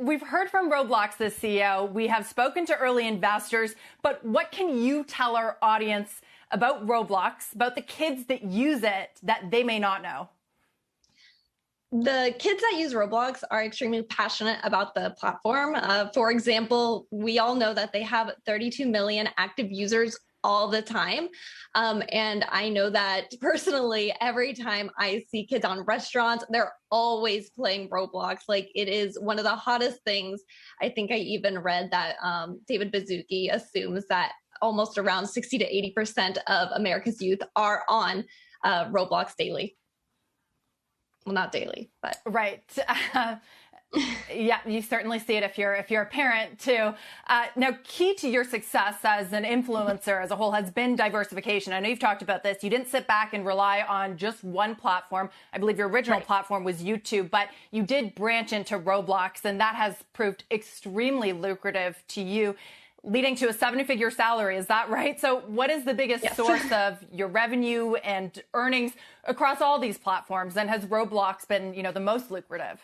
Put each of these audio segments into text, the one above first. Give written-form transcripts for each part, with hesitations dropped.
we've heard from Roblox's CEO. We have spoken to early investors. But what can you tell our audience about Roblox, about the kids that use it that they may not know? The kids that use Roblox are extremely passionate about the platform. For example, we all know that they have 32 million active users all the time. And I know that personally, every time I see kids on restaurants, they're always playing Roblox. Like, it is one of the hottest things. I think I even read that David Baszucki assumes that almost around 60 to 80% of America's youth are on Roblox daily. Well, not daily, but right. Yeah, you certainly see it if you're a parent too. Now, key to your success as an influencer as a whole has been diversification. I know you've talked about this. You didn't sit back and rely on just one platform. I believe your original platform was YouTube, but you did branch into Roblox, and that has proved extremely lucrative to you, leading to a 7-figure salary. Is that right? So what is the biggest source of your revenue and earnings across all these platforms? And has Roblox been, the most lucrative?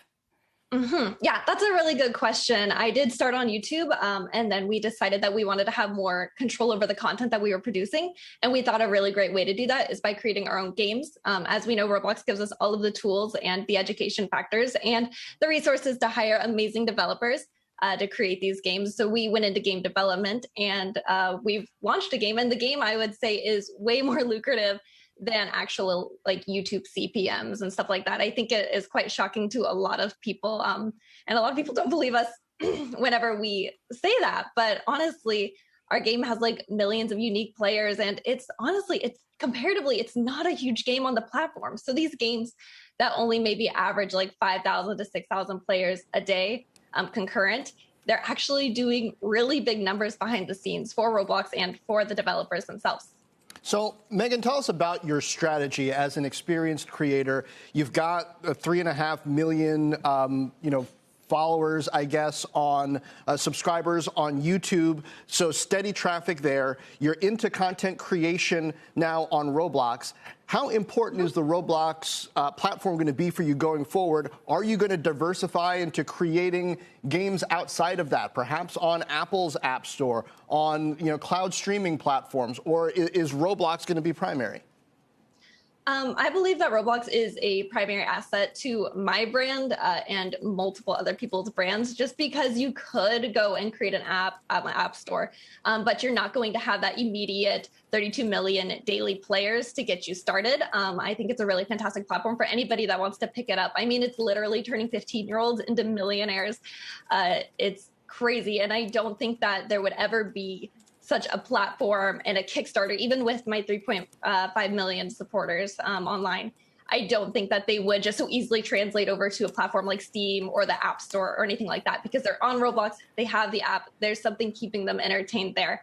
Yeah, that's a really good question. I did start on YouTube, and then we decided that we wanted to have more control over the content that we were producing. And we thought a really great way to do that is by creating our own games. As we know, Roblox gives us all of the tools and the education factors and the resources to hire amazing developers to create these games. So we went into game development, and we've launched a game. And the game, I would say, is way more lucrative than actual like YouTube CPMs and stuff like that. I think it is quite shocking to a lot of people. And a lot of people don't believe us whenever we say that. But honestly, our game has like millions of unique players. And it's comparatively, it's not a huge game on the platform. So these games that only maybe average like 5,000 to 6,000 players a day concurrent, they're actually doing really big numbers behind the scenes for Roblox and for the developers themselves. So, Megan, tell us about your strategy as an experienced creator. You've got 3.5 million, followers, I guess, on subscribers on YouTube. So steady traffic there. You're into content creation now on Roblox. How important is the Roblox platform going to be for you going forward? Are you going to diversify into creating games outside of that, perhaps on Apple's App Store, on cloud streaming platforms, or is Roblox going to be primary? I believe that Roblox is a primary asset to my brand and multiple other people's brands, just because you could go and create an app at my app store, but you're not going to have that immediate 32 million daily players to get you started. I think it's a really fantastic platform for anybody that wants to pick it up. I mean, it's literally turning 15-year-olds into millionaires. It's crazy. And I don't think that there would ever be such a platform and a Kickstarter, even with my 3.5 million supporters online. I don't think that they would just so easily translate over to a platform like Steam or the App Store or anything like that, because they're on Roblox, they have the app, there's something keeping them entertained there.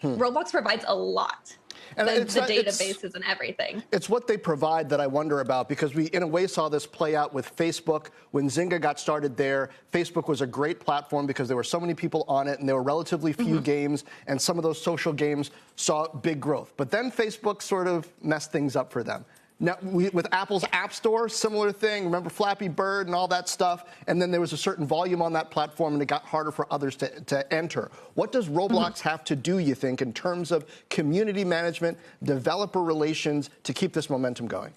Roblox provides a lot. And the databases and everything. It's what they provide that I wonder about, because we, in a way, saw this play out with Facebook. When Zynga got started there, Facebook was a great platform because there were so many people on it and there were relatively few games, and some of those social games saw big growth. But then Facebook sort of messed things up for them. Now, with Apple's App Store, similar thing. Remember Flappy Bird and all that stuff? And then there was a certain volume on that platform, and it got harder for others to enter. What does Roblox have to do, you think, in terms of community management, developer relations, to keep this momentum going?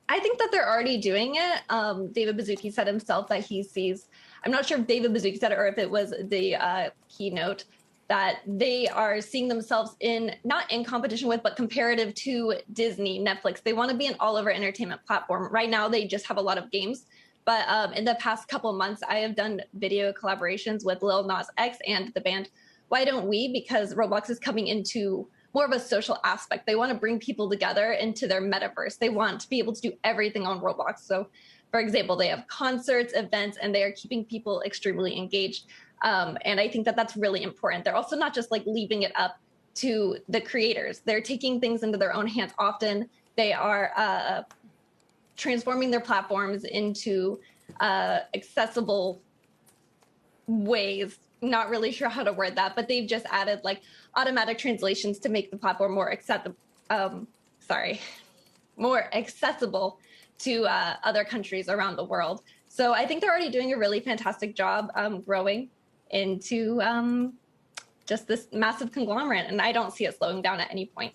I think that they're already doing it. David Baszucki said himself that he sees, I'm not sure if David Baszucki said it or if it was the keynote, that they are seeing themselves not in competition with, but comparative to Disney, Netflix. They want to be an all-over entertainment platform. Right now, they just have a lot of games. But in the past couple of months, I have done video collaborations with Lil Nas X and the band Why Don't We? Because Roblox is coming into more of a social aspect. They want to bring people together into their metaverse. They want to be able to do everything on Roblox. So, for example, they have concerts, events, and they are keeping people extremely engaged. And I think that that's really important. They're also not just like leaving it up to the creators. They're taking things into their own hands often. They are transforming their platforms into accessible ways. Not really sure how to word that, but they've just added like automatic translations to make the platform more accessible to other countries around the world. So I think they're already doing a really fantastic job growing into just this massive conglomerate, and I don't see it slowing down at any point.